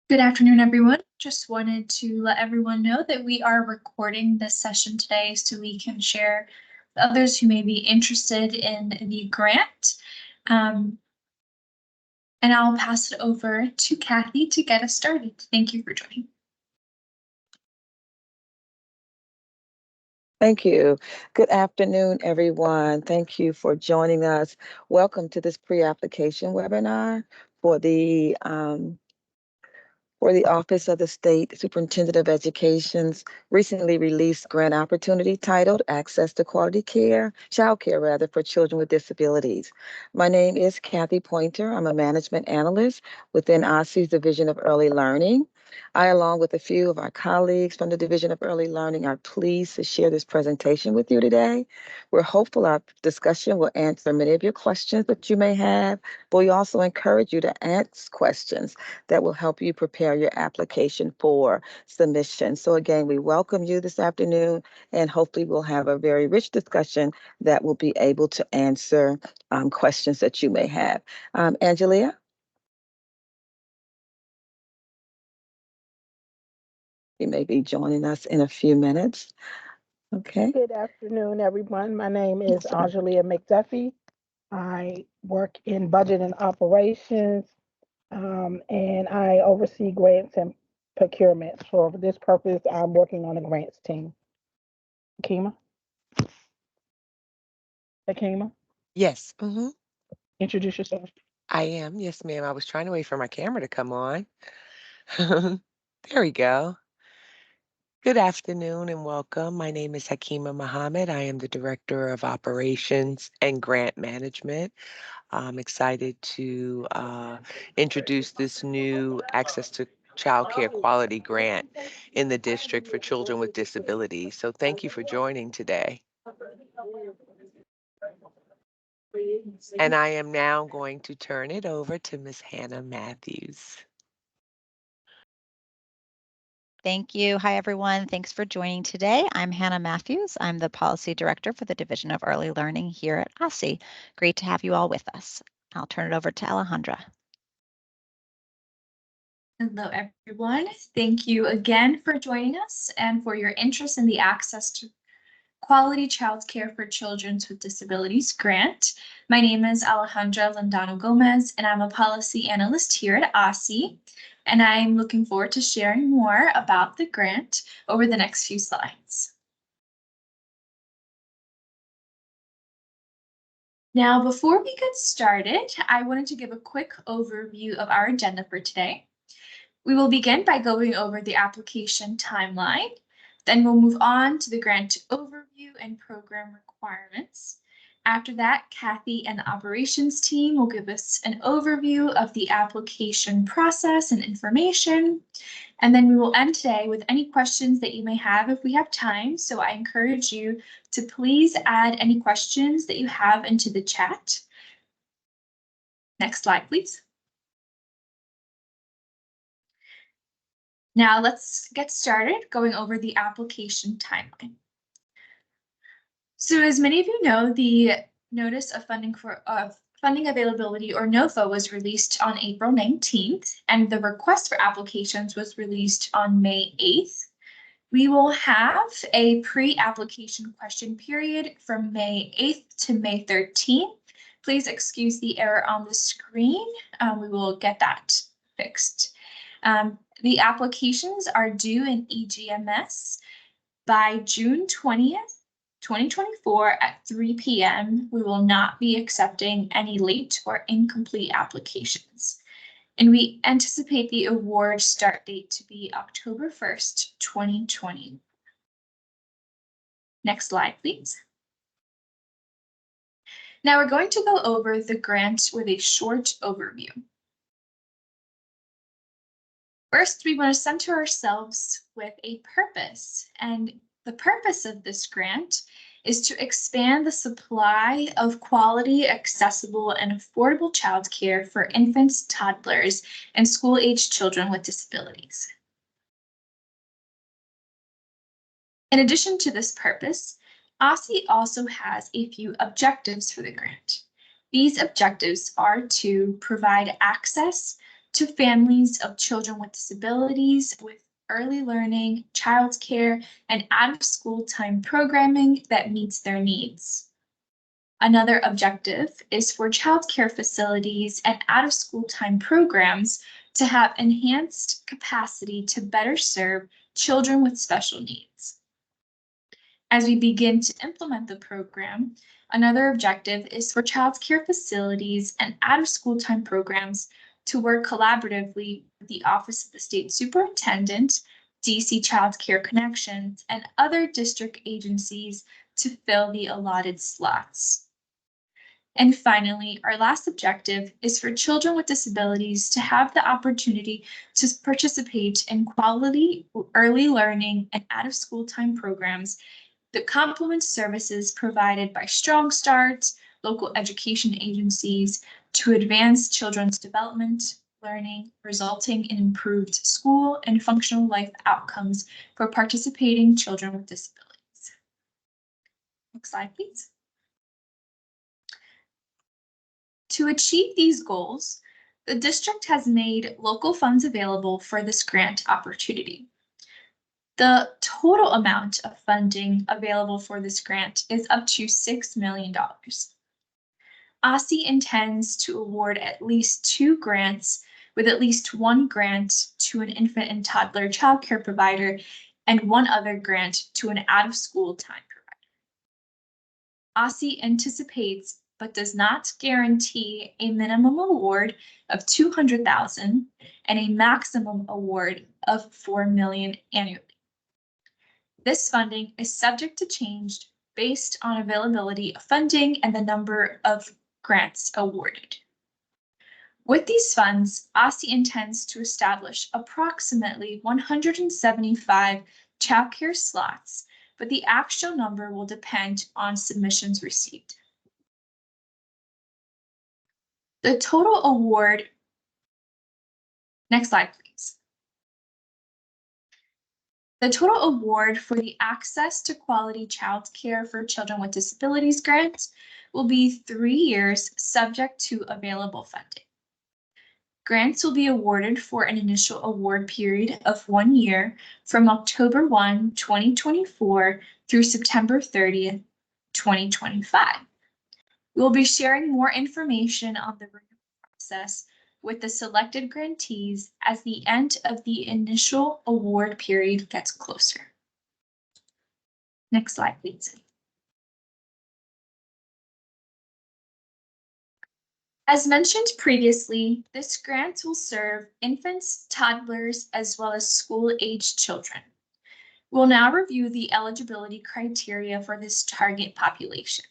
Good afternoon, everyone. Just wanted to let everyone know that we are recording this session today so we can share with others who may be interested in the grant. And I'll pass it over to Kathy to get us started. Thank you for joining. Thank you. Good afternoon, everyone. Thank you for joining us. Welcome to this pre-application webinar for the Office of the State Superintendent of Education's recently released grant opportunity titled Access to Quality Care, Child Care rather, for Children with Disabilities. My name is Kathy Pointer. I'm a management analyst within OSSI's Division of Early Learning. I, along with a few of our colleagues from the Division of Early Learning, are pleased to share this presentation with you today. We're hopeful our discussion will answer many of your questions that you may have, but we also encourage you to ask questions that will help you prepare your application for submission. So again, we welcome you this afternoon, and hopefully we'll have a very rich discussion that will be able to answer questions that you may have. Angelia? You may be joining us in a few minutes. Okay. Good afternoon, everyone. My name is Angelia McDuffie. I work in budget and operations, and I oversee grants and procurement. For this purpose, I'm working on a grants team. Akima? Akima, Yes, introduce yourself. I am. Yes, ma'am. I was trying to wait for my camera to come on. There we go. Good afternoon and welcome. My name is Hakima Muhammad. I am the Director of Operations and Grant Management. I'm excited to introduce this new Access to Childcare Quality Grant in the district for children with disabilities. So thank you for joining today. And I am now going to turn it over to Ms. Hannah Matthews. Thank you. Hi, everyone. Thanks for joining today. I'm Hannah Matthews. I'm the Policy Director for the Division of Early Learning here at OSSI. Great to have you all with us. I'll turn it over to Alejandra. Hello, everyone. Thank you again for joining us and for your interest in the Access to Quality Childcare for Children with Disabilities grant. My name is Alejandra Landano Gomez, and I'm a policy analyst here at OSSI. And I'm looking forward to sharing more about the grant over the next few slides. Now, before we get started, I wanted to give a quick overview of our agenda for today. We will begin by going over the application timeline. Then we'll move on to the grant overview and program requirements. After that, Kathy and the operations team will give us an overview of the application process and information. And then we will end today with any questions that you may have if we have time. So I encourage you to please add any questions that you have into the chat. Next slide, please. Now let's get started going over the application timeline. So as many of you know, the Notice of Funding Availability, or NOFA, was released on April 19th, and the request for applications was released on May 8th. We will have a pre-application question period from May 8th to May 13th. Please excuse the error on the screen. We will get that fixed. The applications are due in EGMS by June 20th, 2024 at 3 p.m. We will not be accepting any late or incomplete applications. And we anticipate the award start date to be October 1st, 2020. Next slide, please. Now we're going to go over the grant with a short overview. First, we want to center ourselves with a purpose, and the purpose of this grant is to expand the supply of quality, accessible, and affordable childcare for infants, toddlers, and school-aged children with disabilities. In addition to this purpose, OSSI also has a few objectives for the grant. These objectives are to provide access to families of children with disabilities with early learning, childcare, and out-of-school time programming that meets their needs. Another objective is for childcare facilities and out-of-school time programs to have enhanced capacity to better serve children with special needs. As we begin to implement the program, another objective is for childcare facilities and out-of-school time programs to work collaboratively with the Office of the State Superintendent, DC Child Care Connections, and other district agencies to fill the allotted slots. And finally, our last objective is for children with disabilities to have the opportunity to participate in quality early learning and out-of-school time programs that complement services provided by Strong Start, local education agencies to advance children's development, learning, resulting in improved school and functional life outcomes for participating children with disabilities. Next slide, please. To achieve these goals, the district has made local funds available for this grant opportunity. The total amount of funding available for this grant is up to $6 million. OSSI intends to award at least 2 grants, with at least 1 grant to an infant and toddler childcare provider and 1 other grant to an out-of-school time provider. OSSI anticipates but does not guarantee a minimum award of $200,000 and a maximum award of $4 million annually. This funding is subject to change based on availability of funding and the number of grants awarded. With these funds, OSSI intends to establish approximately 175 childcare slots, but the actual number will depend on submissions received. The total award, next slide, please. The total award for the Access to Quality Childcare for Children with Disabilities grant will be 3 years subject to available funding. Grants will be awarded for an initial award period of 1 year from October 1, 2024 through September 30th, 2025. We will be sharing more information on the process with the selected grantees as the end of the initial award period gets closer. Next slide, please. As mentioned previously, this grant will serve infants, toddlers, as well as school-aged children. We'll now review the eligibility criteria for this target population.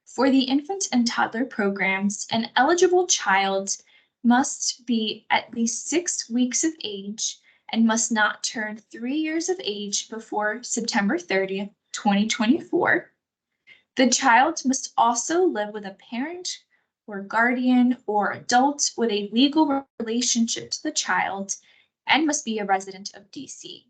For the infant and toddler programs, an eligible child must be at least 6 weeks of age and must not turn 3 years of age before September 30th, 2024. The child must also live with a parent or guardian or adult with a legal relationship to the child and must be a resident of DC.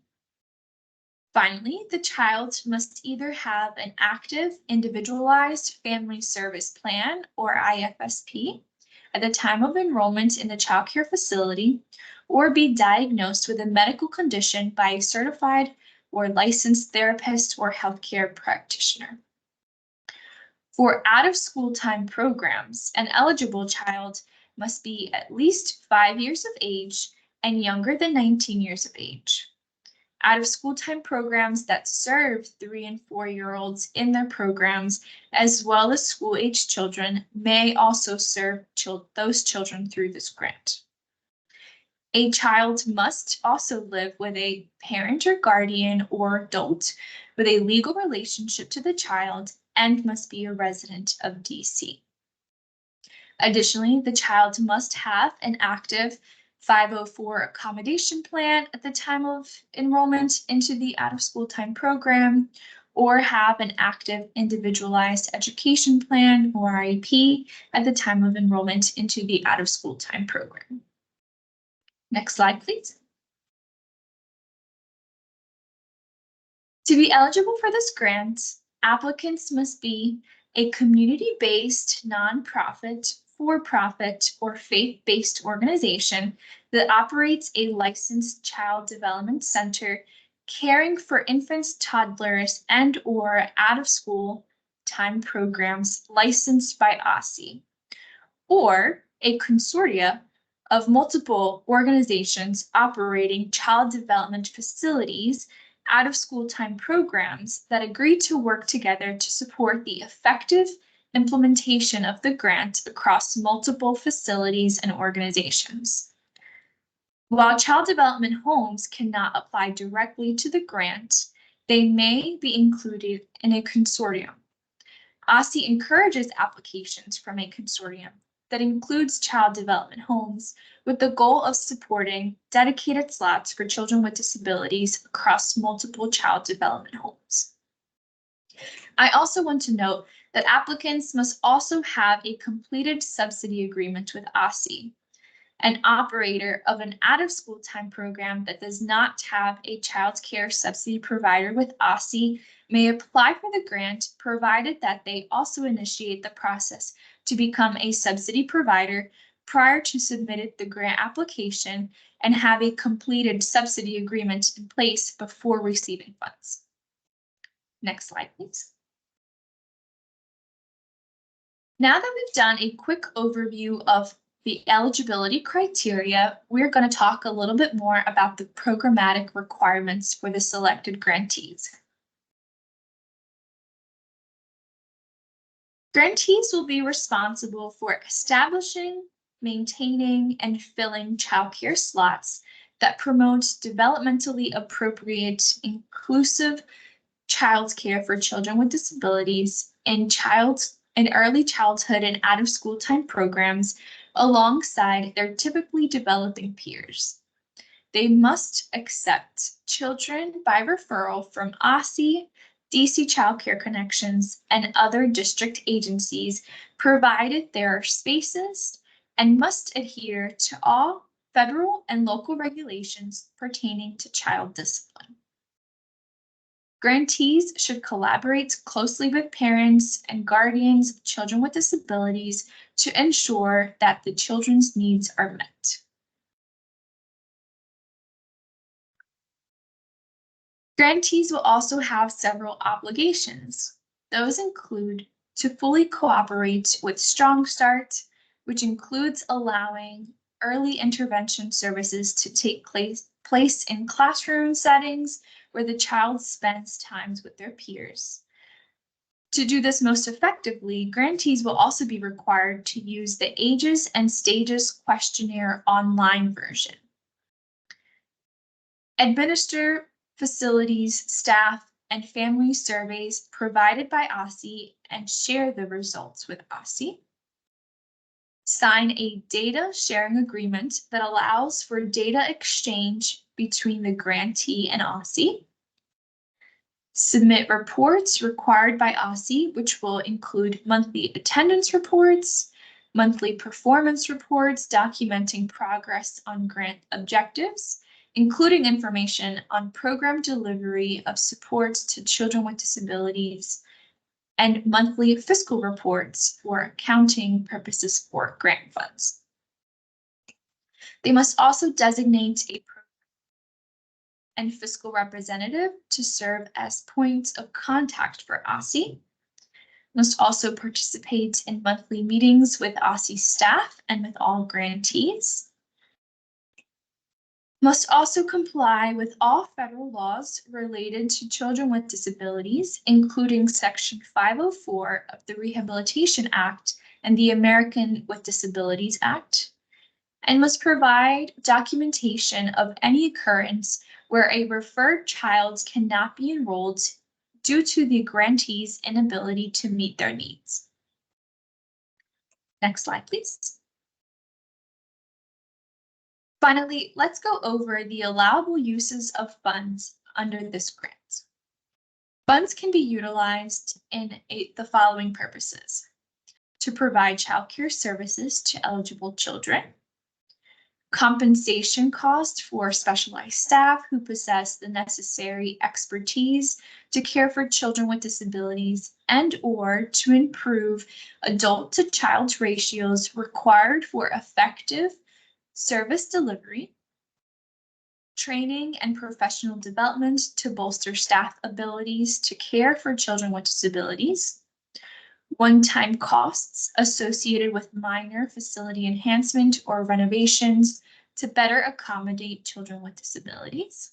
Finally, the child must either have an active Individualized Family Service Plan or IFSP at the time of enrollment in the child care facility or be diagnosed with a medical condition by a certified or licensed therapist or healthcare practitioner. For out-of-school time programs, an eligible child must be at least 5 years of age and younger than 19 years of age. Out-of-school time programs that serve 3- and 4-year-olds in their programs, as well as school-aged children, may also serve those children through this grant. A child must also live with a parent or guardian or adult with a legal relationship to the child and must be a resident of DC. Additionally, the child must have an active 504 accommodation plan at the time of enrollment into the out-of-school time program, or have an active individualized education plan or IEP at the time of enrollment into the out-of-school time program. Next slide, please. To be eligible for this grant, applicants must be a community-based nonprofit for-profit or faith-based organization that operates a licensed child development center caring for infants, toddlers, and/or out-of-school time programs licensed by OSSI, or a consortia of multiple organizations operating child development facilities, out-of-school time programs that agree to work together to support the effective implementation of the grant across multiple facilities and organizations. While child development homes cannot apply directly to the grant, they may be included in a consortium. OSSI encourages applications from a consortium that includes child development homes with the goal of supporting dedicated slots for children with disabilities across multiple child development homes. I also want to note that applicants must also have a completed subsidy agreement with OSSI. An operator of an out-of-school time program that does not have a child care subsidy provider with OSSI may apply for the grant, provided that they also initiate the process to become a subsidy provider prior to submitting the grant application and have a completed subsidy agreement in place before receiving funds. Next slide, please. Now that we've done a quick overview of the eligibility criteria, we're going to talk a little bit more about the programmatic requirements for the selected grantees. Grantees will be responsible for establishing, maintaining, and filling childcare slots that promote developmentally appropriate, inclusive childcare for children with disabilities in early childhood and out-of-school time programs alongside their typically developing peers. They must accept children by referral from OSSI, DC Child Care Connections, and other district agencies, provided there are spaces, and must adhere to all federal and local regulations pertaining to child discipline. Grantees should collaborate closely with parents and guardians of children with disabilities to ensure that the children's needs are met. Grantees will also have several obligations. Those include to fully cooperate with Strong Start, which includes allowing early intervention services to take place in classroom settings where the child spends time with their peers. To do this most effectively, grantees will also be required to use the Ages and Stages questionnaire online version. Administer facilities, staff, and family surveys provided by OSSI and share the results with OSSI. Sign a data sharing agreement that allows for data exchange between the grantee and OSSI. Submit reports required by OSSI, which will include monthly attendance reports, monthly performance reports documenting progress on grant objectives, including information on program delivery of supports to children with disabilities, and monthly fiscal reports for accounting purposes for grant funds. They must also designate a program and fiscal representative to serve as points of contact for OSSI. Must also participate in monthly meetings with OSSI staff and with all grantees. Must also comply with all federal laws related to children with disabilities, including Section 504 of the Rehabilitation Act and the American with Disabilities Act, and must provide documentation of any occurrence where a referred child cannot be enrolled due to the grantee's inability to meet their needs. Next slide, please. Finally, let's go over the allowable uses of funds under this grant. Funds can be utilized in the following purposes: to provide childcare services to eligible children, compensation cost for specialized staff who possess the necessary expertise to care for children with disabilities, and or to improve adult to child ratios required for effective service delivery, training and professional development to bolster staff abilities to care for children with disabilities, one-time costs associated with minor facility enhancement or renovations to better accommodate children with disabilities,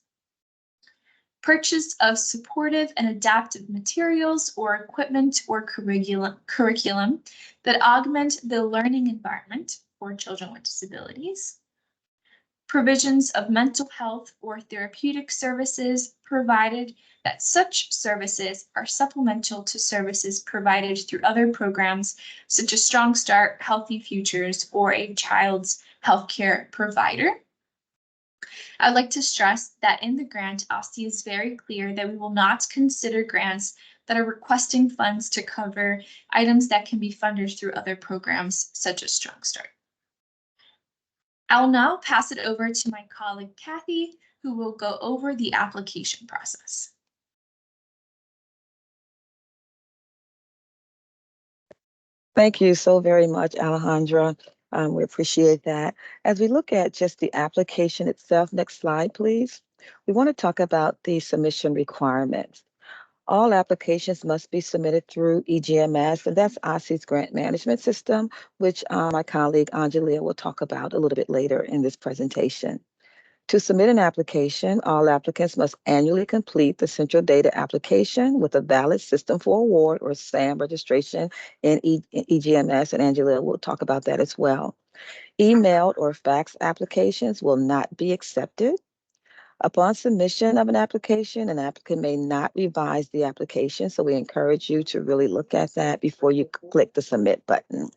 purchase of supportive and adaptive materials or equipment or curriculum that augment the learning environment for children with disabilities, provisions of mental health or therapeutic services, provided that such services are supplemental to services provided through other programs such as Strong Start, Healthy Futures, or a child's healthcare provider. I'd like to stress that in the grant, OSCE is very clear that we will not consider grants that are requesting funds to cover items that can be funded through other programs such as Strong Start. I'll now pass it over to my colleague, Kathy, who will go over the application process. Thank you so very much, Alejandra. We appreciate that. As we look at just the application itself, next slide, please. We want to talk about the submission requirements. All applications must be submitted through EGMS, and that's OSCE's grant management system, which my colleague Angelia will talk about a little bit later in this presentation. To submit an application, all applicants must annually complete the Central Data Application with a valid System for Award or SAM registration in EGMS, and Angelia will talk about that as well. Emailed or fax applications will not be accepted. Upon submission of an applicant may not revise the application, so we encourage you to really look at that before you click the submit button.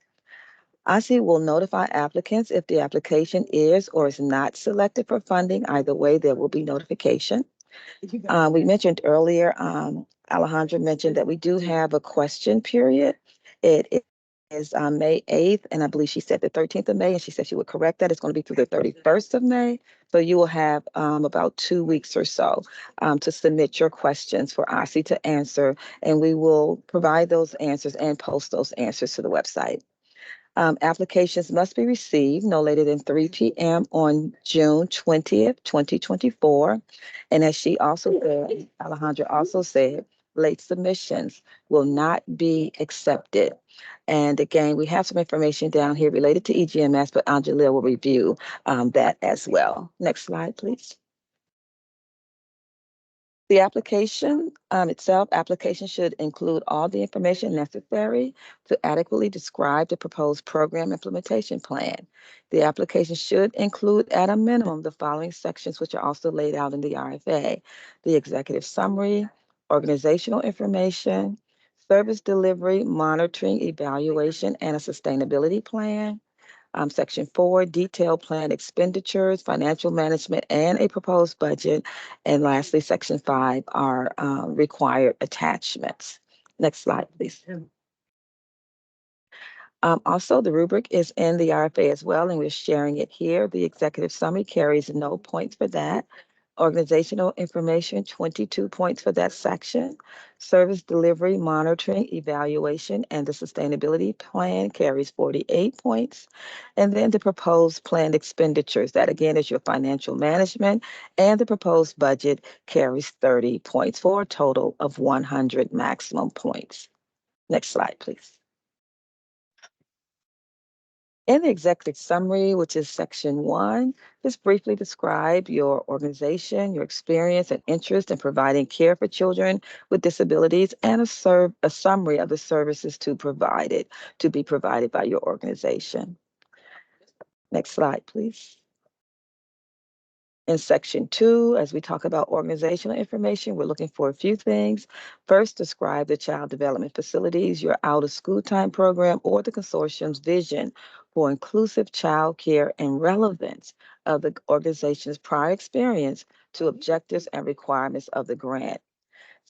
OSCE will notify applicants if the application is or is not selected for funding. Either way, there will be notification. We mentioned earlier, Alejandra mentioned that we do have a question period. It is May 8th, and I believe she said the 13th of May, and she said she would correct that. It's going to be through the 31st of May. So you will have about 2 weeks or so to submit your questions for OSCE to answer, and we will provide those answers and post those answers to the website. Applications must be received no later than 3 p.m. on June 20th, 2024. And as she also said, Alejandra also said, late submissions will not be accepted. And again, we have some information down here related to EGMS, but Angelia will review that as well. Next slide, please. The application application should include all the information necessary to adequately describe the proposed program implementation plan. The application should include at a minimum the following sections, which are also laid out in the RFA: the executive summary, organizational information, service delivery, monitoring, evaluation, and a sustainability plan. Section 4, detailed plan expenditures, financial management, and a proposed budget. And lastly, Section 5 are required attachments. Next slide, please. Also, the rubric is in the RFA as well, and we're sharing it here. The executive summary carries no points for that. Organizational information, 22 points for that section. Service delivery, monitoring, evaluation, and the sustainability plan carries 48 points. And then the proposed planned expenditures, that again is your financial management, and the proposed budget carries 30 points for a total of 100 maximum points. Next slide, please. In the executive summary, which is section 1, just briefly describe your organization, your experience and interest in providing care for children with disabilities, and a summary of the services to be provided by your organization. Next slide, please. In section 2, as we talk about organizational information, we're looking for a few things. First, describe the child development facilities, your out of school time program, or the consortium's vision for inclusive child care and relevance of the organization's prior experience to objectives and requirements of the grant.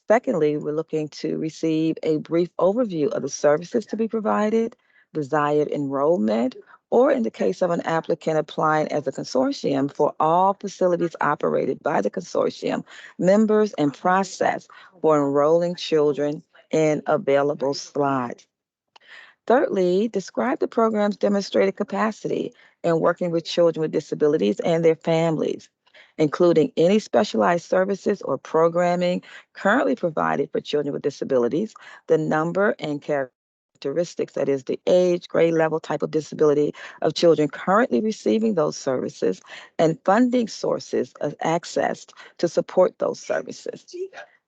Secondly, we're looking to receive a brief overview of the services to be provided, desired enrollment, or in the case of an applicant applying as a consortium, for all facilities operated by the consortium, members and process for enrolling children in available slots. Thirdly, describe the program's demonstrated capacity in working with children with disabilities and their families, including any specialized services or programming currently provided for children with disabilities, the number and characteristics, that is, the age, grade level, type of disability of children currently receiving those services, and funding sources of access to support those services.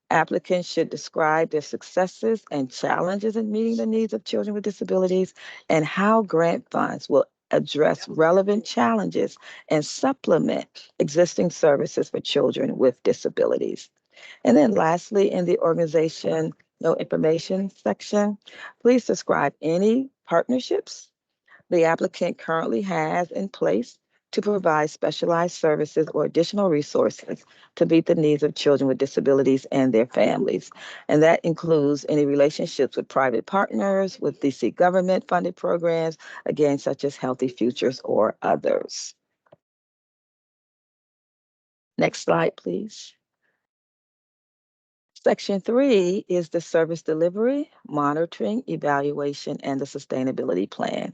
Applicants should describe their successes and challenges in meeting the needs of children with disabilities and how grant funds will address relevant challenges and supplement existing services for children with disabilities. And then lastly, in the organization no information section, please describe any partnerships the applicant currently has in place to provide specialized services or additional resources to meet the needs of children with disabilities and their families. And that includes any relationships with private partners, with DC government funded programs, again, such as Healthy Futures or others. Next slide, please. Section 3 is the service delivery, monitoring, evaluation, and the sustainability plan.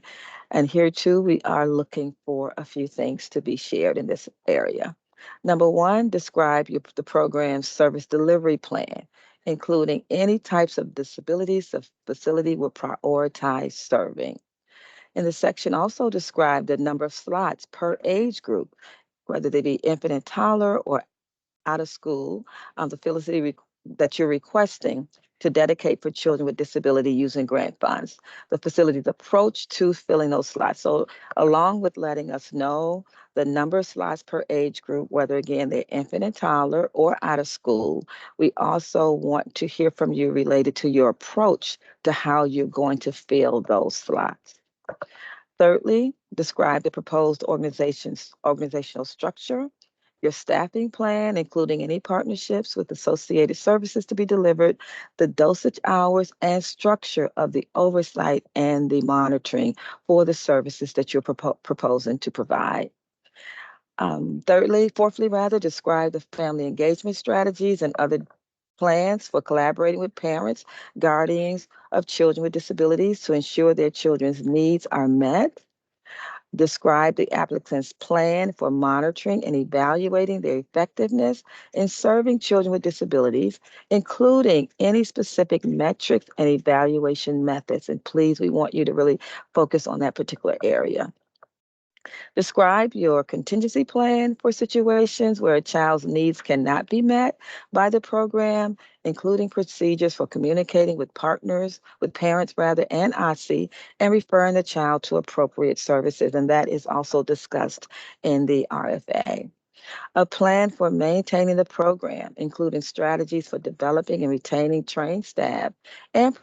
And here too, we are looking for a few things to be shared in this area. Number one, describe the program's service delivery plan, including any types of disabilities the facility will prioritize serving. In the section, also describe the number of slots per age group, whether they be infant and toddler or out of school, the facility that you're requesting to dedicate for children with disability using grant funds, the facility's approach to filling those slots. So along with letting us know the number of slots per age group, whether again they're infant and toddler or out of school, we also want to hear from you related to your approach to how you're going to fill those slots. Thirdly, describe the proposed organizational structure, your staffing plan, including any partnerships with associated services to be delivered, the dosage hours and structure of the oversight and the monitoring for the services that you're proposing to provide. Fourthly, describe the family engagement strategies and other plans for collaborating with parents, guardians of children with disabilities to ensure their children's needs are met. Describe the applicant's plan for monitoring and evaluating their effectiveness in serving children with disabilities, including any specific metrics and evaluation methods. And please, we want you to really focus on that particular area. Describe your contingency plan for situations where a child's needs cannot be met by the program, including procedures for communicating with parents and OSSI, and referring the child to appropriate services. And that is also discussed in the RFA. A plan for maintaining the program, including strategies for developing and retaining trained staff, and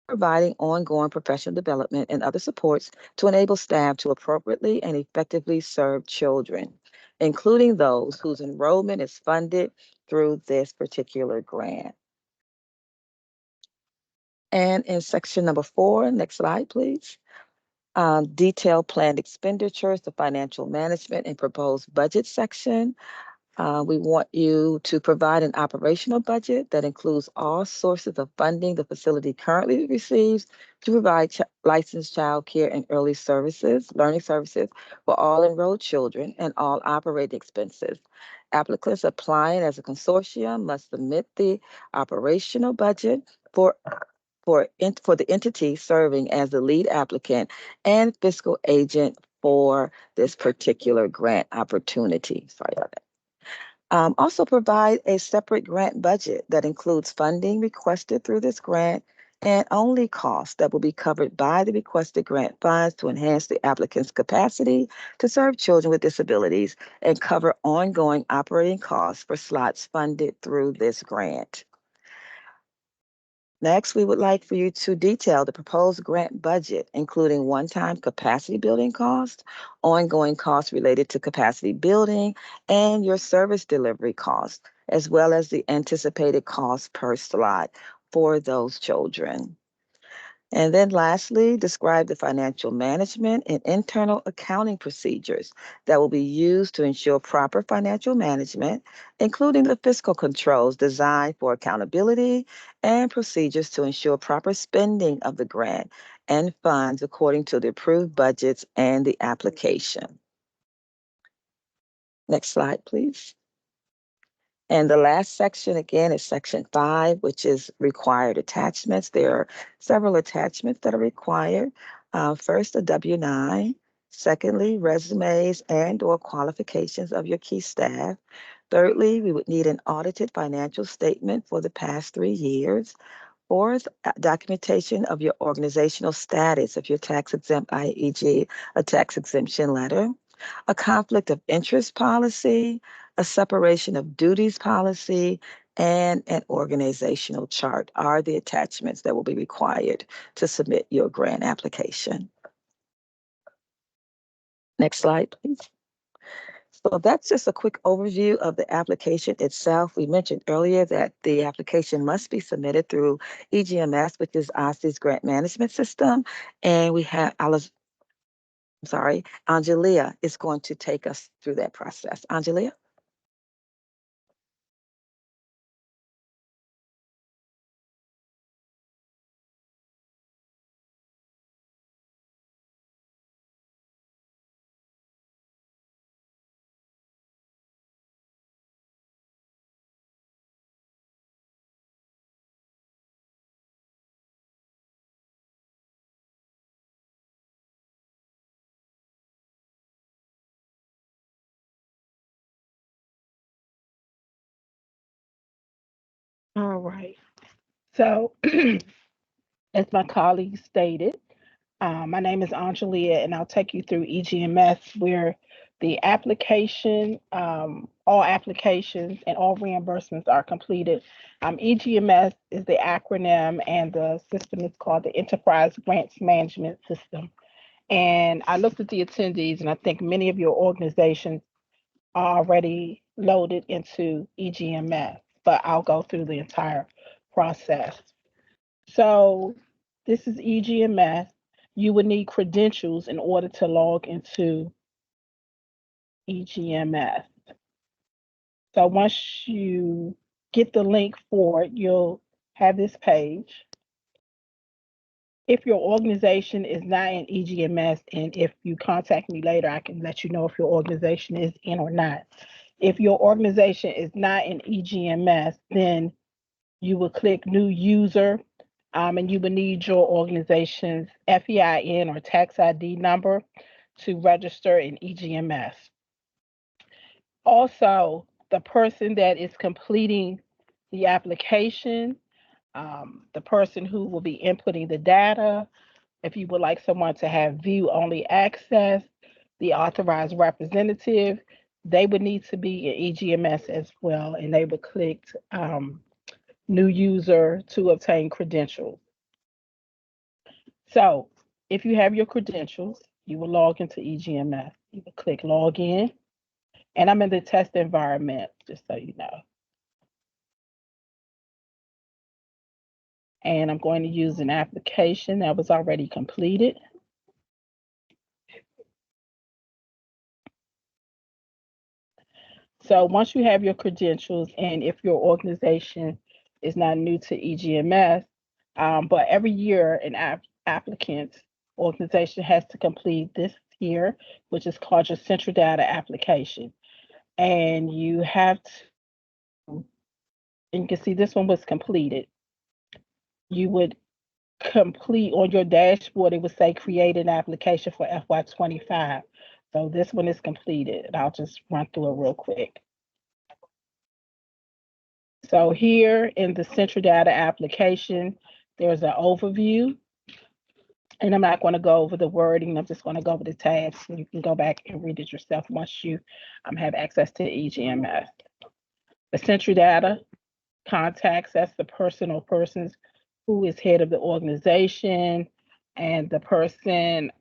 providing ongoing professional development and other supports to enable staff to appropriately and effectively serve children, including those whose enrollment is funded through this particular grant. And in section number 4, next slide, please. Detailed planned expenditures, the financial management and proposed budget section. We want you to provide an operational budget that includes all sources of funding the facility currently receives to provide licensed child care and learning services for all enrolled children and all operating expenses. Applicants applying as a consortium must submit the operational budget for the entity serving as the lead applicant and fiscal agent for this particular grant opportunity. Sorry about that. Also provide a separate grant budget that includes funding requested through this grant and only costs that will be covered by the requested grant funds to enhance the applicant's capacity to serve children with disabilities and cover ongoing operating costs for slots funded through this grant. Next, we would like for you to detail the proposed grant budget, including one-time capacity building costs, ongoing costs related to capacity building, and your service delivery costs, as well as the anticipated cost per slot for those children. And then lastly, describe the financial management and internal accounting procedures that will be used to ensure proper financial management, including the fiscal controls designed for accountability and procedures to ensure proper spending of the grant and funds according to the approved budgets and the application. Next slide, please. And the last section, again, is section 5, which is required attachments. There are several attachments that are required. First, a W-9. Secondly, resumes and/or qualifications of your key staff. Thirdly, we would need an audited financial statement for the past 3 years. Fourth, documentation of your organizational status if you're tax exempt, i.e., a tax exemption letter, a conflict of interest policy, a separation of duties policy, and an organizational chart are the attachments that will be required to submit your grant application. Next slide, please. So that's just a quick overview of the application itself. We mentioned earlier that the application must be submitted through EGMS, which is OSCE's grant management system. And we have, Angelia is going to take us through that process. Angelia? All right. So, as my colleague stated, my name is Angelia, and I'll take you through EGMS, where the application, all applications and all reimbursements are completed. EGMS is the acronym, and the system is called the Enterprise Grants Management System. And I looked at the attendees, and I think many of your organizations are already loaded into EGMS, but I'll go through the entire process. So this is EGMS. You would need credentials in order to log into EGMS. So once you get the link for it, you'll have this page. If your organization is not in EGMS, and if you contact me later, I can let you know if your organization is in or not. If your organization is not in EGMS, then you will click New User, and you will need your organization's FEIN or tax ID number to register in EGMS. Also, the person that is completing the application, the person who will be inputting the data, if you would like someone to have view-only access, the authorized representative, they would need to be in EGMS as well, and they would click New User to obtain credentials. So if you have your credentials, you will log into EGMS. You will click Login, and I'm in the test environment, just so you know. And I'm going to use an application that was already completed. So once you have your credentials, and if your organization is not new to EGMS, but every year an applicant's organization has to complete this here, which is called your central data application. And you have to, and you can see this one was completed. You would complete on your dashboard, it would say create an application for FY25. So this one is completed, and I'll just run through it real quick. So here in the central data application, there's an overview, and I'm not going to go over the wording. I'm just going to go over the tabs, and you can go back and read it yourself once you have access to EGMS. The central data contacts, that's the person or persons who is head of the organization, and the person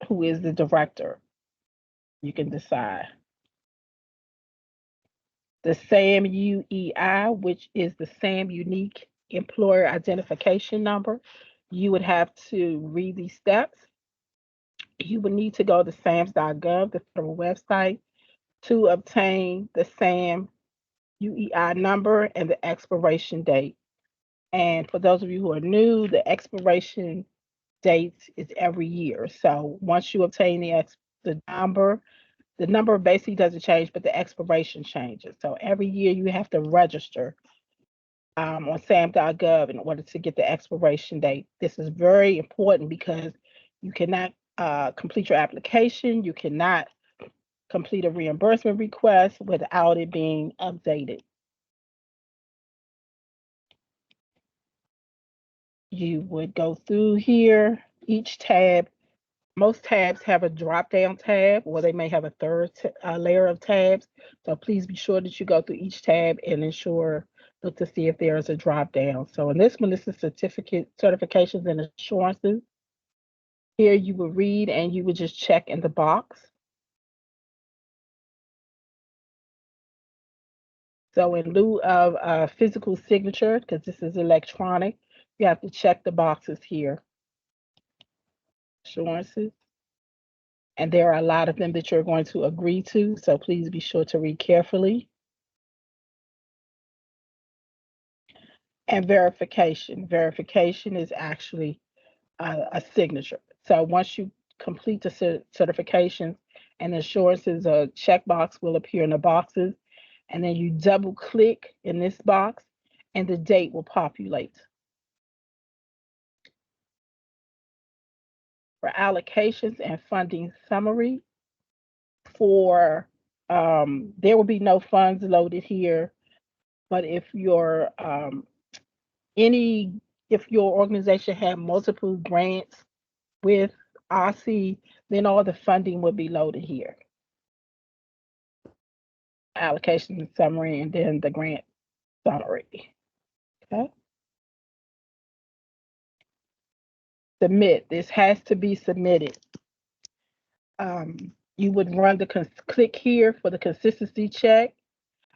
who is the director. You can decide. The SAM UEI, which is the SAM Unique Employer Identification Number. You would have to read these steps. You would need to go to SAMS.gov, the federal website, to obtain the SAM UEI number and the expiration date. And for those of you who are new, the expiration date is every year. So once you obtain the number basically doesn't change, but the expiration changes. So every year you have to register on SAM.gov in order to get the expiration date. This is very important because you cannot complete your application. You cannot complete a reimbursement request without it being updated. You would go through here, each tab. Most tabs have a drop-down tab, or they may have a third layer of tabs. So please be sure that you go through each tab and look to see if there is a drop-down. So in this one, this is certifications and assurances. Here you would read and you would just check in the box. So in lieu of a physical signature, because this is electronic, you have to check the boxes here. Assurances. And there are a lot of them that you're going to agree to, so please be sure to read carefully. And verification. Verification is actually a signature. So once you complete the certifications and assurances, a checkbox will appear in the boxes, and then you double click in this box and the date will populate. For allocations and funding summary, there will be no funds loaded here, but if your organization had multiple grants with OSSI, then all the funding would be loaded here. Allocation summary and then the grant summary. Okay. Submit. This has to be submitted. You would click here for the consistency check,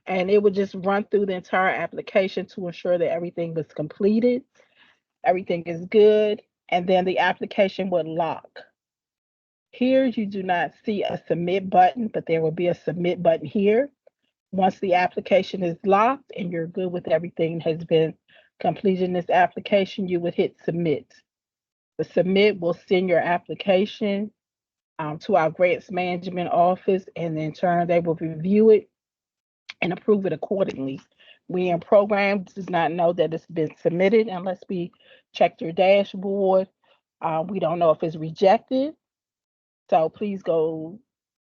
and it would just run through the entire application to ensure that everything was completed, everything is good, and then the application would lock. Here you do not see a submit button, but there will be a submit button here. Once the application is locked and you're good with everything has been completed in this application, you would hit submit. The submit will send your application to our grants management office, and in turn they will review it and approve it accordingly. We in program does not know that it's been submitted unless we check your dashboard. We don't know if it's rejected. So please go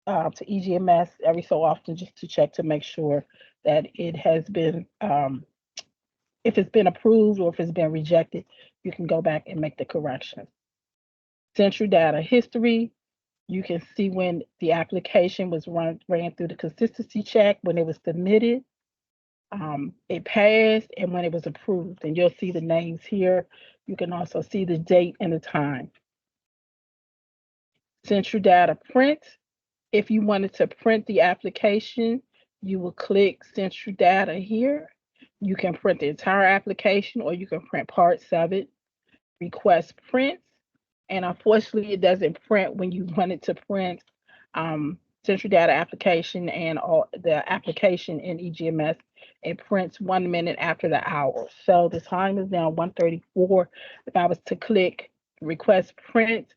to EGMS every so often just to check to make sure that it has been, if it's been approved or if it's been rejected, you can go back and make the correction. Central data history, you can see when the application was ran through the consistency check, when it was submitted, it passed, and when it was approved. And you'll see the names here. You can also see the date and the time. Central data print. If you wanted to print the application, you will click Central Data here. You can print the entire application or you can print parts of it. Request prints. And unfortunately, it doesn't print when you want it to print Central Data application and all the application in EGMS. It prints 1 minute after the hour. So the time is now 1:34. If I was to click Request Print,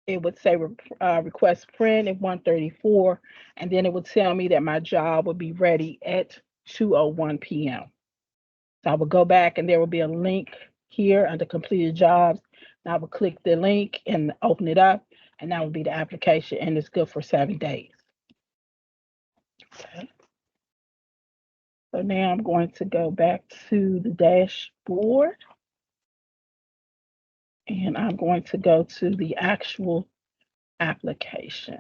it would say request print at 1:34, and then it would tell me that my job would be ready at 2:01 p.m. So I would go back and there will be a link here under completed jobs. And I would click the link and open it up, and that would be the application, and it's good for 7 days. Okay. So now I'm going to go back to the dashboard, and I'm going to go to the actual application.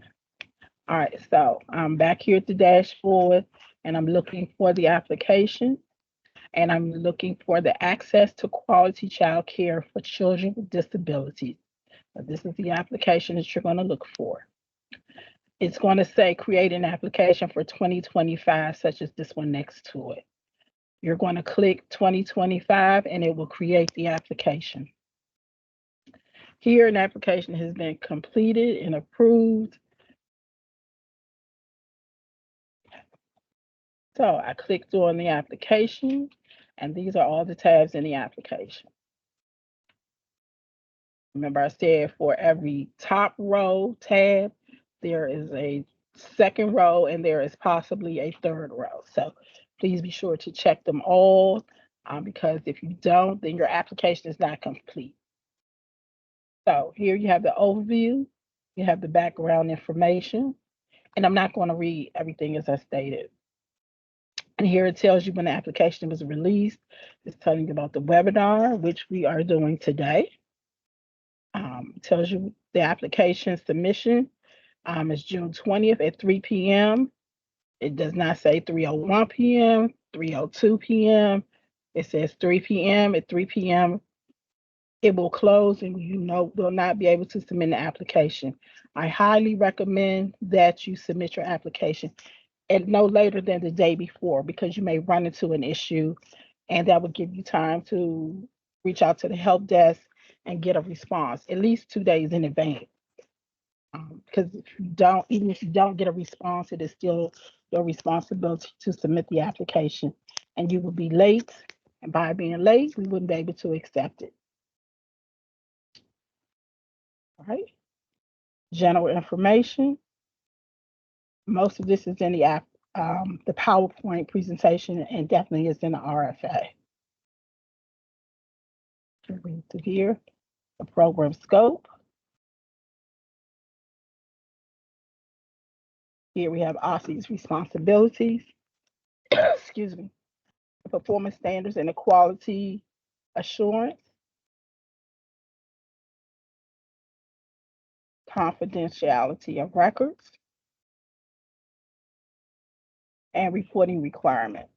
All right, so I'm back here at the dashboard and I'm looking for the application, and I'm looking for the access to quality child care for children with disabilities. So this is the application that you're going to look for. It's going to say create an application for 2025, such as this one next to it. You're going to click 2025 and it will create the application. Here, an application has been completed and approved. So I clicked on the application, and these are all the tabs in the application. Remember, I said for every top row tab, there is a second row and there is possibly a third row. So please be sure to check them all because if you don't, then your application is not complete. So here you have the overview, you have the background information, and I'm not going to read everything as I stated. And here it tells you when the application was released. It's telling you about the webinar, which we are doing today. Tells you the application submission is June 20th at 3 p.m. It does not say 3:01 p.m., 3:02 p.m. It says 3 p.m. At 3 p.m., it will close and you will not be able to submit an application. I highly recommend that you submit your application at no later than the day before because you may run into an issue and that will give you time to reach out to the help desk and get a response at least 2 days in advance. Because even if you don't get a response, it is still your responsibility to submit the application and you will be late. And by being late, we wouldn't be able to accept it. All right. General information. Most of this is in the app, the PowerPoint presentation, and definitely is in the RFA. Read through here, the program scope. Here we have OSSI's responsibilities. Excuse me. The performance standards and the quality assurance. Confidentiality of records. And reporting requirements.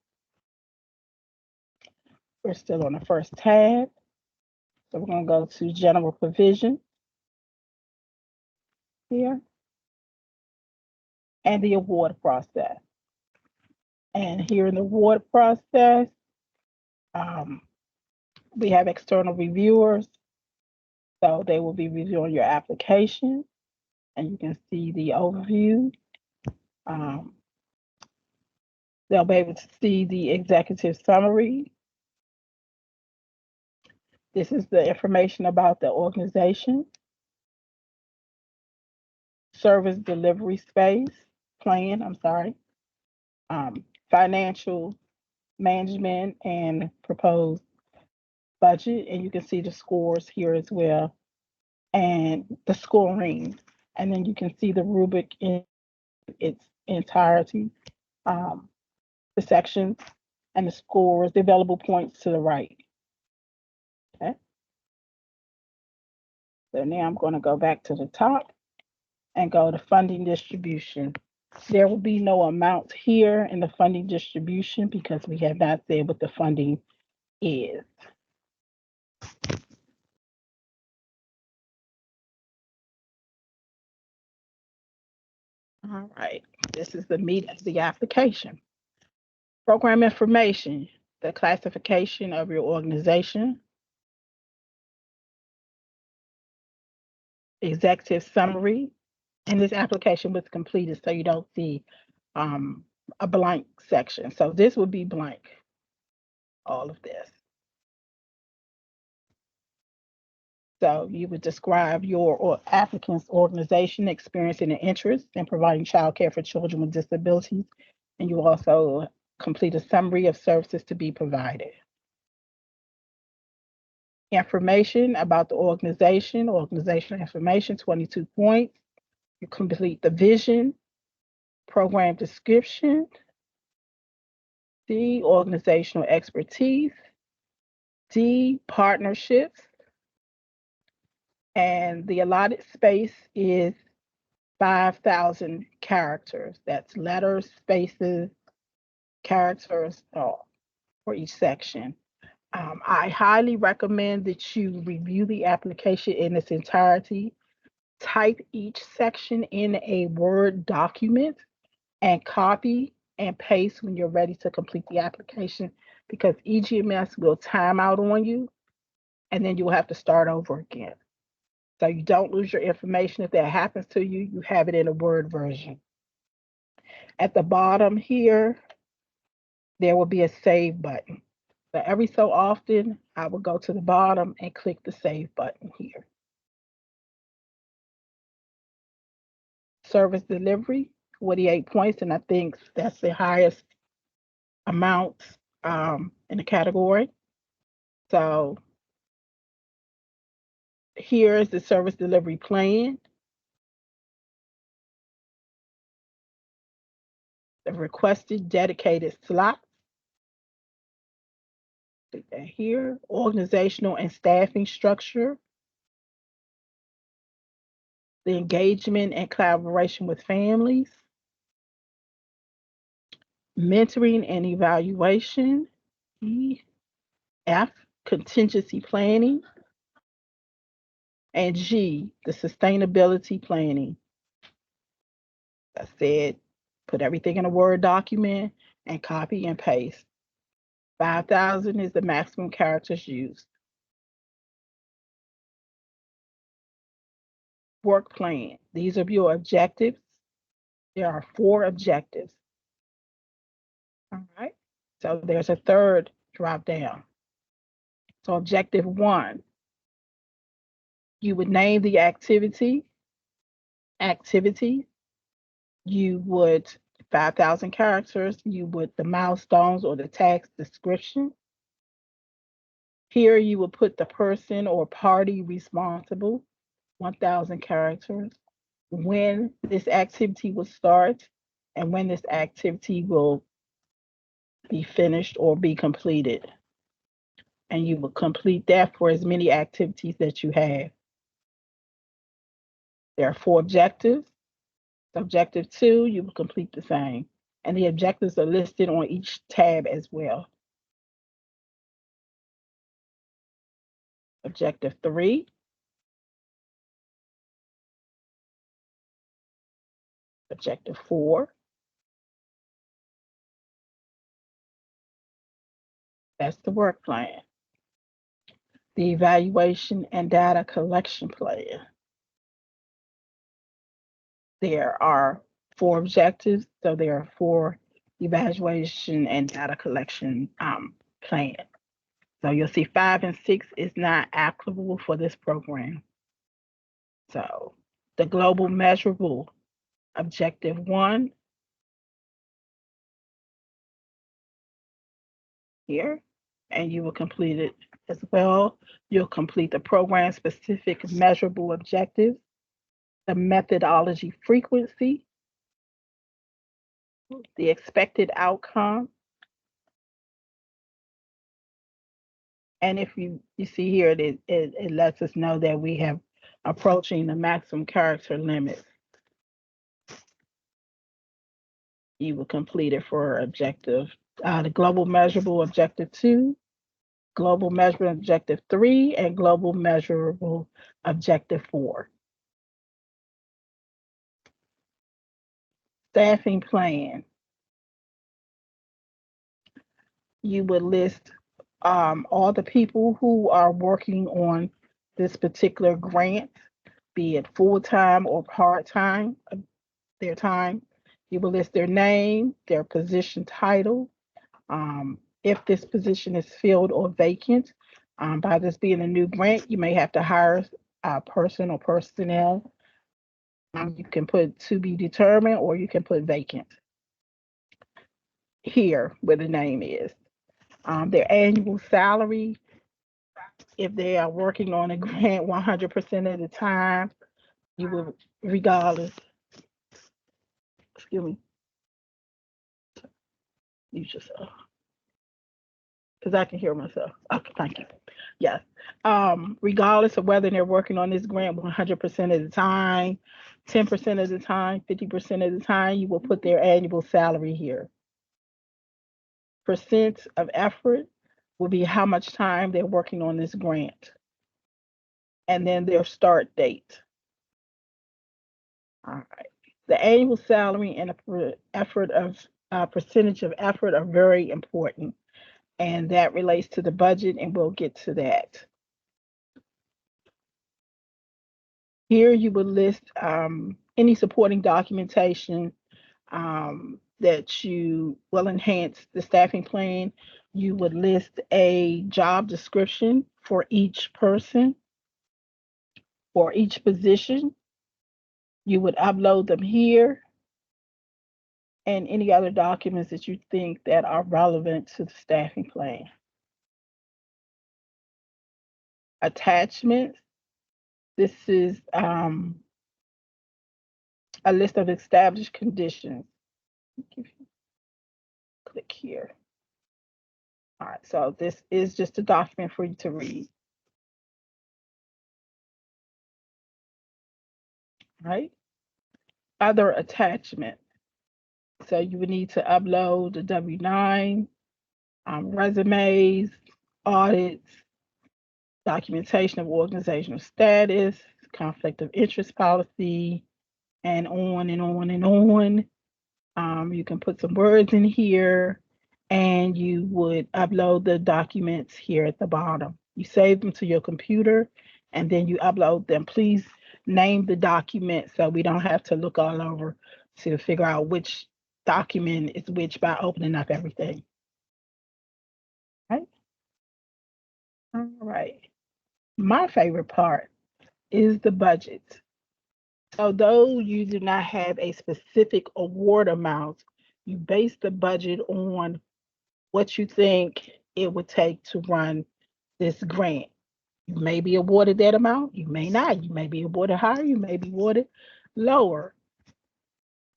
We're still on the first tab. So we're going to go to general provision here. And the award process. And here in the award process, we have external reviewers. So they will be reviewing your application. And you can see the overview. They'll be able to see the executive summary. This is the information about the organization. Service delivery plan, financial management and proposed budget. And you can see the scores here as well and the scoring. And then you can see the rubric in its entirety, the sections and the scores, the available points to the right. Okay. So now I'm going to go back to the top and go to funding distribution. There will be no amount here in the funding distribution because we have not said what the funding is. All right, this is the meat of the application. Program information, the classification of your organization, executive summary, and this application was completed so you don't see a blank section. So this would be blank, all of this. So you would describe your applicant's organization, experience, and interest in providing childcare for children with disabilities. And you also complete a summary of services to be provided. Information about the organization, organizational information, 22 points. You complete the vision, program description, D, organizational expertise, D, partnerships, and the allotted space is 5,000 characters. That's letters, spaces, characters for each section. I highly recommend that you review the application in its entirety, type each section in a Word document, and copy and paste when you're ready to complete the application because EGMS will time out on you and then you will have to start over again. So you don't lose your information. If that happens to you, you have it in a Word version. At the bottom here, there will be a save button. So every so often, I will go to the bottom and click the save button here. Service delivery, 48 points, and I think that's the highest amount in the category. So here is the service delivery plan. The requested dedicated slot. Click that here. Organizational and staffing structure. The engagement and collaboration with families. Mentoring and evaluation. F, contingency planning. And G, the sustainability planning. I said, put everything in a Word document and copy and paste. 5,000 is the maximum characters used. Work plan. These are your objectives. There are 4 objectives. All right. So there's a third drop down. So objective 1, you would name the activity. You would 5,000 characters. You would the milestones or the task description. Here you will put the person or party responsible, 1,000 characters, when this activity will start and when this activity will be finished or be completed. And you will complete that for as many activities that you have. There are 4 objectives. Objective 2, you will complete the same. And the objectives are listed on each tab as well. Objective 3, objective 4, that's the work plan. The evaluation and data collection plan. There are 4 objectives, so there are 4 evaluation and data collection plan. So you'll see 5 and 6 is not applicable for this program. So the global measurable, objective 1 here, and you will complete it as well. You'll complete the program specific measurable objectives, the methodology frequency, the expected outcome. And if you see here, it lets us know that we have approaching the maximum character limit. You will complete it for objective, the global measurable objective 2, global measurable objective 3, and global measurable objective 4. Staffing plan. You would list all the people who are working on this particular grant, be it full-time or part-time, their time. You will list their name, their position title, if this position is filled or vacant. By this being a new grant, you may have to hire a person or personnel. You can put to be determined or you can put vacant here where the name is. Their annual salary, if they are working on a grant 100% of the time, you will, regardless, excuse me, use yourself, because I can hear myself. Okay, thank you. Yes. Regardless of whether they're working on this grant 100% of the time, 10% of the time, 50% of the time, you will put their annual salary here. Percent of effort will be how much time they're working on this grant. And then their start date. All right. The annual salary and effort of percentage of effort are very important. And that relates to the budget, and we'll get to that. Here you would list any supporting documentation that you will enhance the staffing plan. You would list a job description for each person, for each position. You would upload them here, and any other documents that you think that are relevant to the staffing plan. Attachments. This is a list of established conditions. Click here. All right, so this is just a document for you to read. Right? Other attachments. So you would need to upload the W-9, resumes, audits, documentation of organizational status, conflict of interest policy, and on and on and on. You can put some words in here, and you would upload the documents here at the bottom. You save them to your computer, and then you upload them. Please name the document so we don't have to look all over to figure out which document is which by opening up everything. Right? All right. My favorite part is the budget. Although you do not have a specific award amount, you base the budget on what you think it would take to run this grant. You may be awarded that amount, you may not. You may be awarded higher, you may be awarded lower.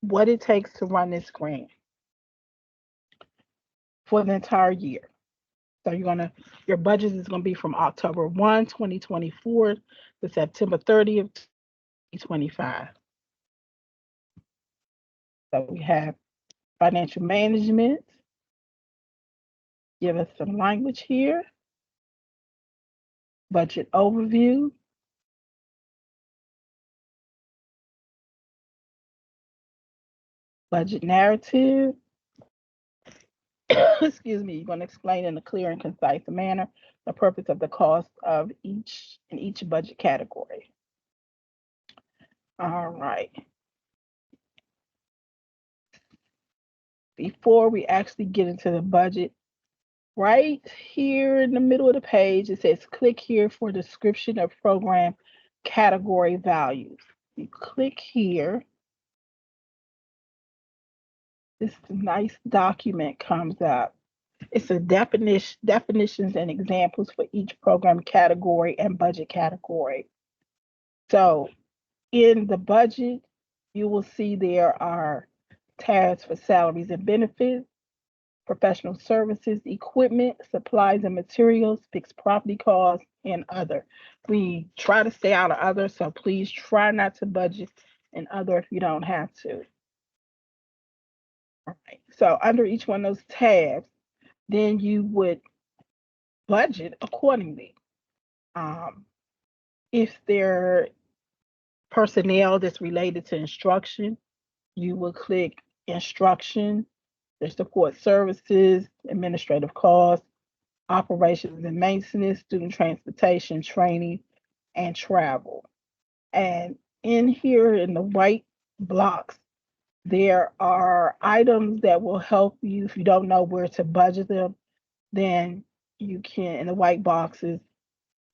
What it takes to run this grant for the entire year. So your budget is gonna be from October 1, 2024 to September 30th, 2025. So we have financial management. Give us some language here. Budget overview. Budget narrative. Excuse me, you're going to explain in a clear and concise manner the purpose of the cost of each budget category. All right. Before we actually get into the budget, right here in the middle of the page, it says click here for description of program category values. You click here. This nice document comes up. It's a definitions and examples for each program category and budget category. So in the budget, you will see there are tabs for salaries and benefits, professional services, equipment, supplies and materials, fixed property costs, and other. We try to stay out of other, so please try not to budget in other if you don't have to. All right. So under each one of those tabs, then you would budget accordingly. If there personnel that's related to instruction, you will click instruction, there's support services, administrative costs, operations and maintenance, student transportation, training, and travel. And in here in the white blocks, there are items that will help you if you don't know where to budget them, then you can, in the white boxes,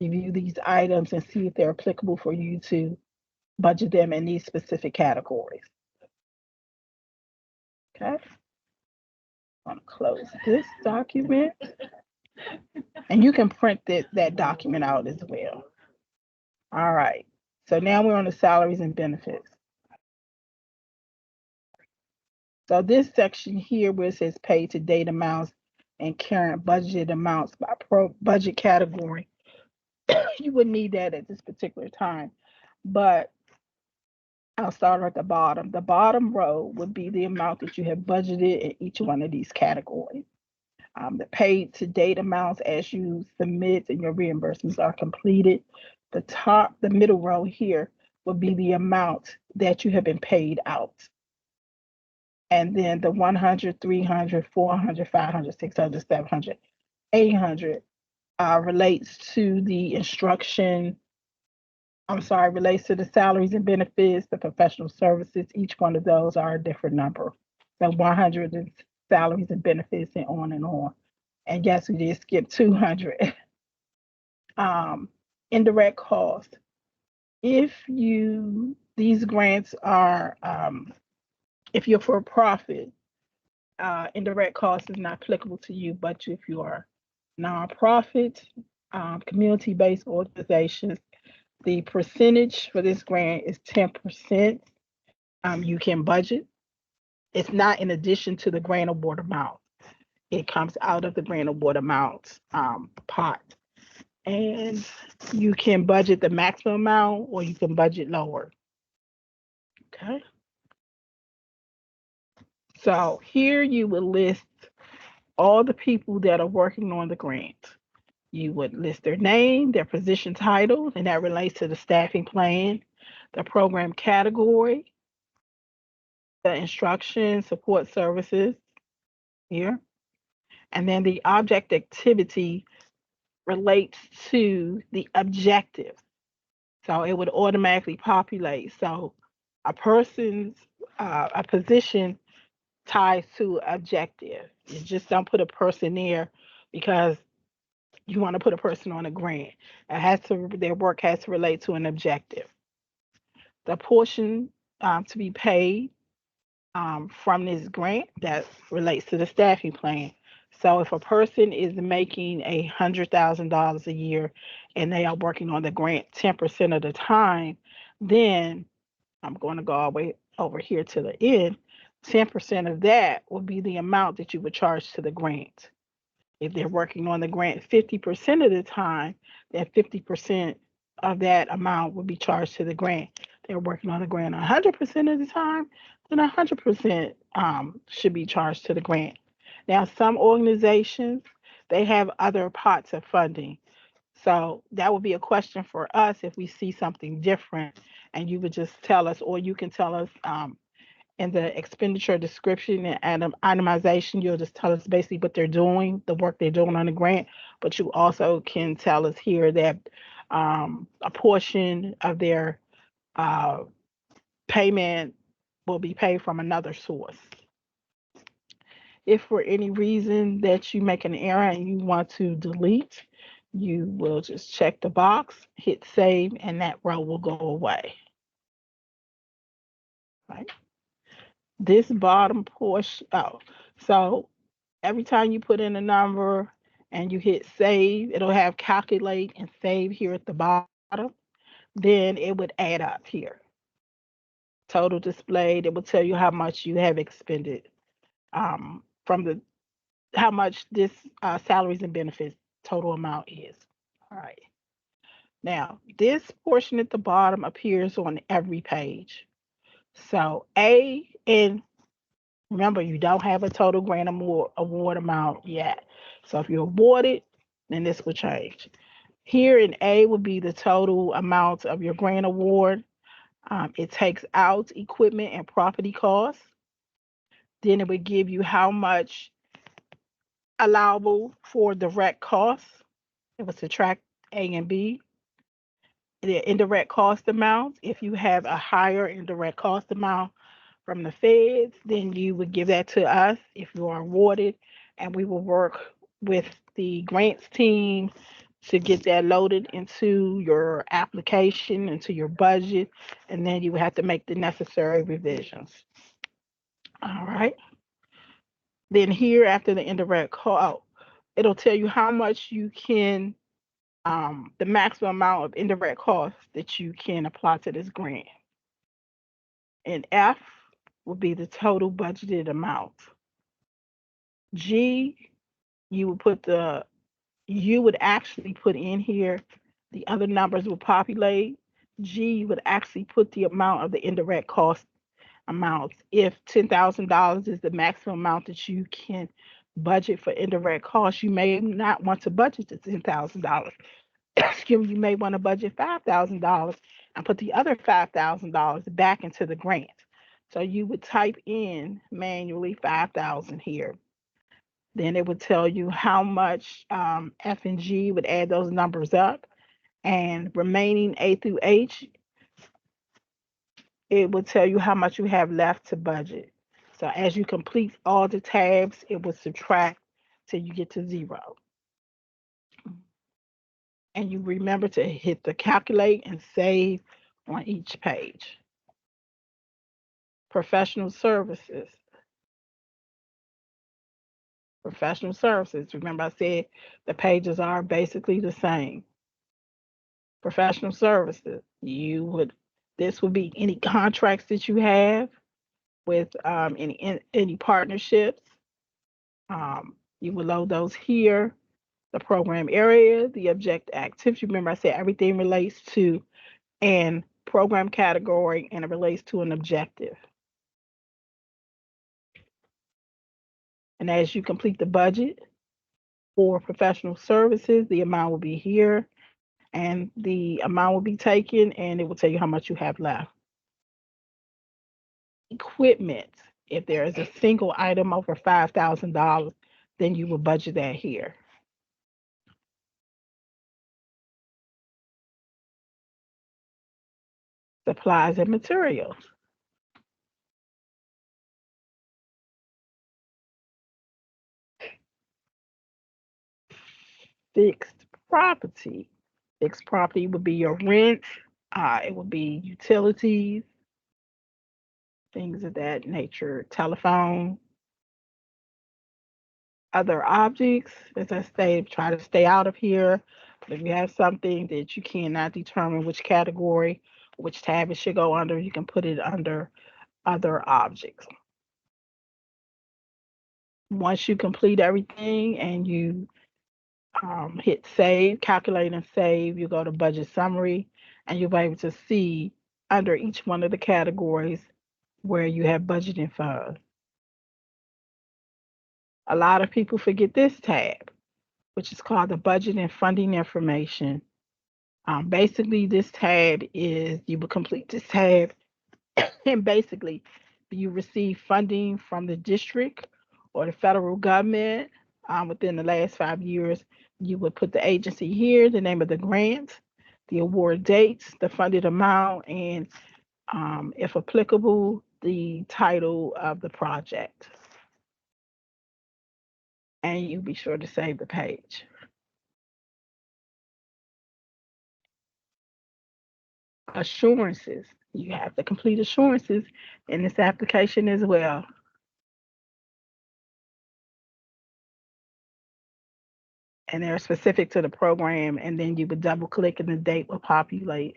review these items and see if they're applicable for you to budget them in these specific categories. Okay. I'm going to close this document. And you can print that document out as well. All right. So now we're on the salaries and benefits. So this section here where it says paid to date amounts and current budget amounts by budget category, you wouldn't need that at this particular time. But I'll start at the bottom. The bottom row would be the amount that you have budgeted in each one of these categories. The paid to date amounts as you submit and your reimbursements are completed. The middle row here will be the amount that you have been paid out. And then the 100, 300, 400, 500, 600, 700, 800 relates to the instruction relates to the salaries and benefits, the professional services. Each one of those are a different number. So 100 is salaries and benefits and on and on. And yes, we did skip 200. Indirect cost. These grants are, if you're for profit, indirect cost is not applicable to you, but if you are nonprofit, community-based organizations, the percentage for this grant is 10%. You can budget. It's not in addition to the grant award amount. It comes out of the grant award amount pot. And you can budget the maximum amount or you can budget lower. Okay. So here you would list all the people that are working on the grant. You would list their name, their position title, and that relates to the staffing plan, the program category, the instruction support services here, and then the object activity relates to the objective. So it would automatically populate. So a position ties to objective. You just don't put a person there because you want to put a person on a grant. Their work has to relate to an objective. The portion to be paid from this grant that relates to the staffing plan. So if a person is making $100,000 a year and they are working on the grant 10% of the time, then I'm going to go all the way over here to the end. 10% of that will be the amount that you would charge to the grant. If they're working on the grant 50% of the time, then 50% of that amount will be charged to the grant. They're working on the grant 100% of the time, then 100% should be charged to the grant. Now, some organizations, they have other pots of funding. So that would be a question for us if we see something different, and you would just tell us, or you can tell us in the expenditure description and itemization, you'll just tell us basically what they're doing, the work they're doing on the grant, but you also can tell us here that a portion of their payment will be paid from another source. If for any reason that you make an error and you want to delete, you will just check the box, hit save, and that row will go away. Right? This bottom portion, so every time you put in a number and you hit save, it'll have calculate and save here at the bottom. Then it would add up here. Total displayed, it will tell you how much you have expended how much this salaries and benefits total amount is. All right. Now, this portion at the bottom appears on every page. So and remember, you don't have a total grant award amount yet. So if you're awarded, then this will change. Here in A would be the total amount of your grant award. It takes out equipment and property costs. Then it would give you how much allowable for direct costs. It would subtract A and B. The indirect cost amount, if you have a higher indirect cost amount from the feds, then you would give that to us if you are awarded, and we will work with the grants team to get that loaded into your application, into your budget, and then you would have to make the necessary revisions. All right. Then here after the indirect cost, it'll tell you how much you can, the maximum amount of indirect costs that you can apply to this grant. And F will be the total budgeted amount. G, you would actually put in here, the other numbers will populate. G would actually put the amount of the indirect cost amounts. If $10,000 is the maximum amount that you can budget for indirect costs, you may not want to budget the $10,000. Excuse me, you may want to budget $5,000 and put the other $5,000 back into the grant. So you would type in manually 5,000 here. Then it would tell you how much F and G would add those numbers up. And remaining A through H, it will tell you how much you have left to budget. So as you complete all the tabs, it will subtract till you get to 0. And you remember to hit the calculate and save on each page. Professional services. Professional services. Remember I said the pages are basically the same. Professional services. This would be any contracts that you have with any partnerships. You will load those here. The program area, the object activity. Remember I said everything relates to an program category and it relates to an objective. And as you complete the budget for professional services, the amount will be here and the amount will be taken and it will tell you how much you have left. Equipment, if there is a single item over $5,000, then you will budget that here. Supplies and materials. Fixed property. Fixed property would be your rent, it would be utilities, things of that nature, telephone. Other objects, as I stated, try to stay out of here. But if you have something that you cannot determine which category, which tab it should go under, you can put it under other objects. Once you complete everything and you hit save, calculate and save, you go to budget summary and you'll be able to see under each one of the categories where you have budgeting funds. A lot of people forget this tab, which is called the budget and funding information. Basically, this tab is you will complete this tab, and basically, you receive funding from the district or the federal government within the last 5 years. You would put the agency here, the name of the grant, the award dates, the funded amount, and if applicable, the title of the project. And you be sure to save the page. Assurances. You have to complete assurances in this application as well. And they're specific to the program, and then you would double click and the date will populate.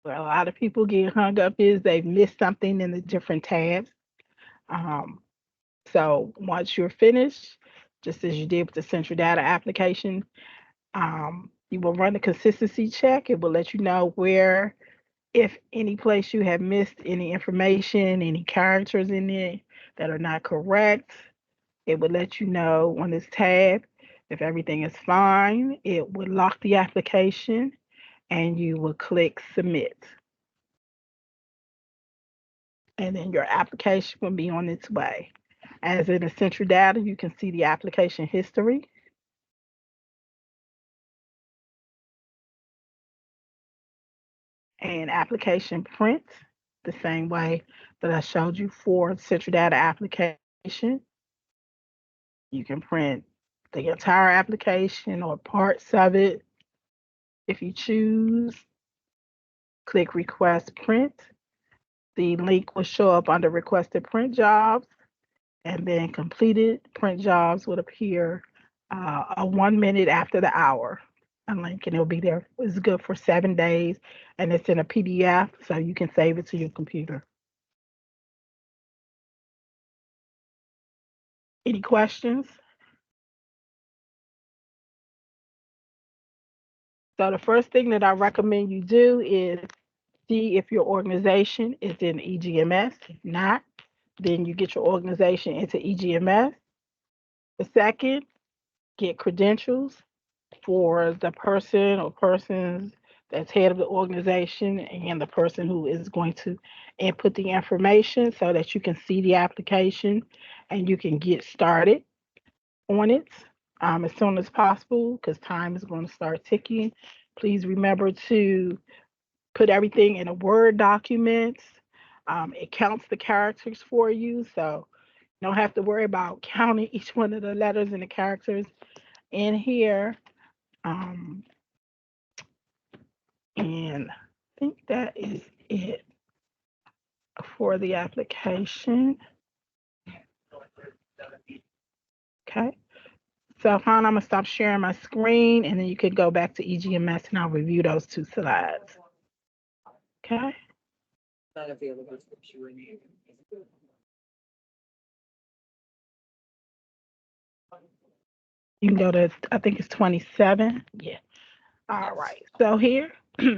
Where a lot of people get hung up is they've missed something in the different tabs. So once you're finished, just as you did with the central data application, you will run a consistency check. It will let you know where, if any place you have missed any information, any characters in it that are not correct. It would let you know on this tab. If everything is fine, it would lock the application and you will click submit. And then your application will be on its way. As in Essential Data, you can see the application history. And application print, the same way that I showed you for Central Data application. You can print the entire application or parts of it. If you choose, click Request Print. The link will show up under Requested Print Jobs, and then completed print jobs would appear 1 minute after the hour. A link, and it'll be there. It's good for 7 days, and it's in a PDF, so you can save it to your computer. Any questions? So the first thing that I recommend you do is see if your organization is in EGMS. If not, then you get your organization into EGMS. The second, get credentials for the person or persons that's head of the organization and the person who is going to input the information so that you can see the application and you can get started. on it as soon as possible because time is going to start ticking. Please remember to put everything in a Word document. It counts the characters for you, so you don't have to worry about counting each one of the letters and the characters in here. And I think that is it for the application. Okay. So, Han, I'm going to stop sharing my screen, and then you could go back to EGMS, and I'll review those 2 slides. Okay. You can go to, I think it's 27. Yeah. All right. So here,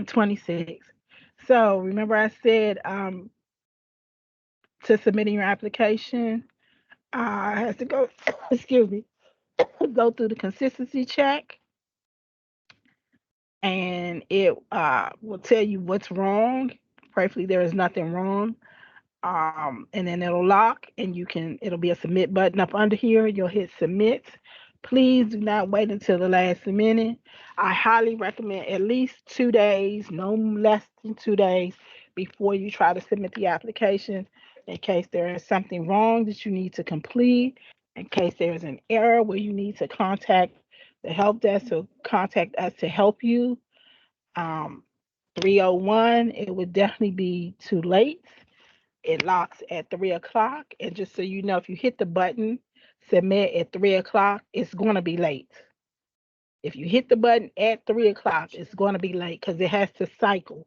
26. So remember I said to submitting your application, I have to go, excuse me, go through the consistency check, and it will tell you what's wrong. Prayerfully, there is nothing wrong. And then it'll lock, and it'll be a submit button up under here. You'll hit submit. Please do not wait until the last minute. I highly recommend at least 2 days, no less than 2 days before you try to submit the application, in case there is something wrong that you need to complete, in case there's an error where you need to contact the help desk to contact us to help you. 301, it would definitely be too late. It locks at 3 o'clock. And just so you know, if you hit the button, submit at 3 o'clock, it's going to be late. If you hit the button at 3 o'clock, it's going to be late because it has to cycle.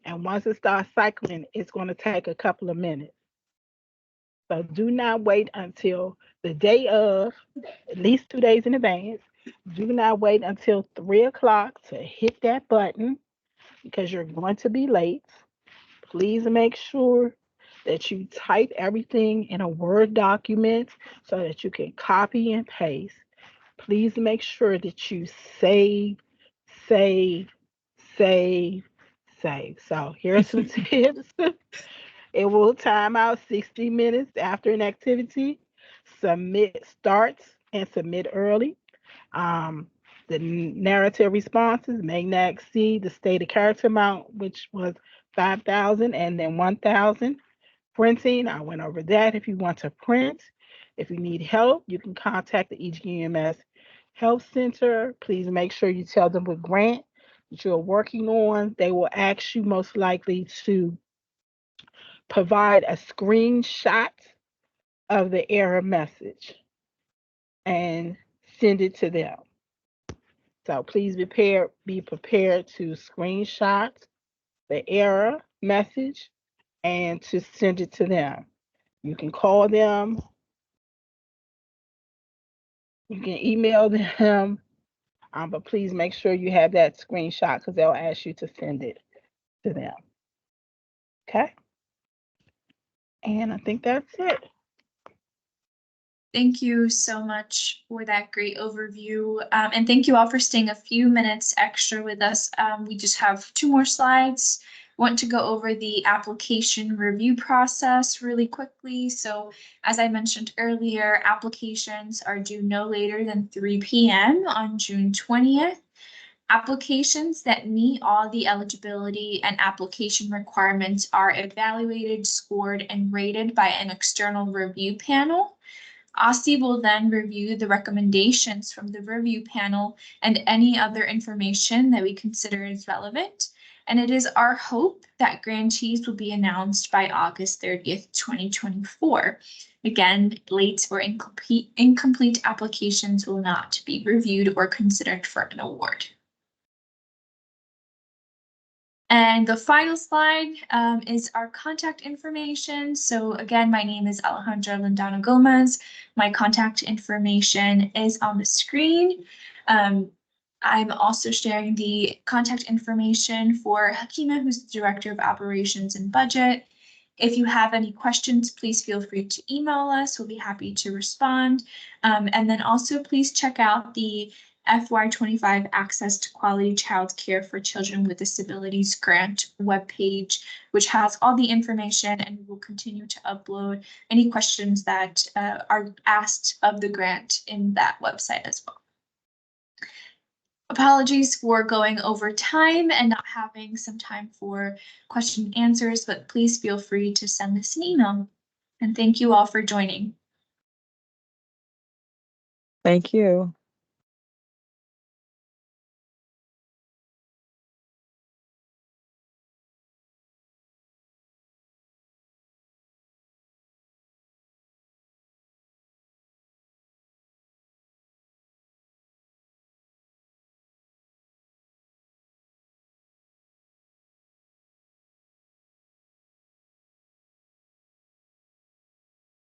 And once it starts cycling, it's going to take a couple of minutes. So do not wait until the day of, at least 2 days in advance. Do not wait until 3 o'clock to hit that button because you're going to be late. Please make sure that you type everything in a Word document so that you can copy and paste. Please make sure that you save. So here's some tips. It will time out 60 minutes after an activity. Submit starts and submit early. The narrative responses may not exceed the stated character amount, which was 5,000 and then 1,000. Printing, I went over that. If you want to print, if you need help, you can contact the EGMS Help Center. Please make sure you tell them what grant that you're working on. They will ask you most likely to provide a screenshot of the error message and send it to them. So please be prepared to screenshot the error message and to send it to them. You can call them, you can email them, but please make sure you have that screenshot because they'll ask you to send it to them. Okay? And I think that's it. Thank you so much for that great overview. And thank you all for staying a few minutes extra with us. We just have 2 more slides. Want to go over the application review process really quickly. So as I mentioned earlier, applications are due no later than 3 p.m. on June 20th. Applications that meet all the eligibility and application requirements are evaluated, scored, and rated by an external review panel. OSCE will then review the recommendations from the review panel and any other information that we consider is relevant. And it is our hope that grantees will be announced by August 30th, 2024. Again, late or incomplete applications will not be reviewed or considered for an award. And the final slide is our contact information. So again, my name is Alejandra Lindana Gomez. My contact information is on the screen. I'm also sharing the contact information for Hakima, who's the Director of Operations and Budget. If you have any questions, please feel free to email us. We'll be happy to respond. And then also please check out the FY25 Access to Quality Childcare for Children with Disabilities Grant webpage, which has all the information, and we will continue to upload any questions that are asked of the grant in that website as well. Apologies for going over time and not having some time for question and answers, but please feel free to send us an email. And thank you all for joining. Thank you.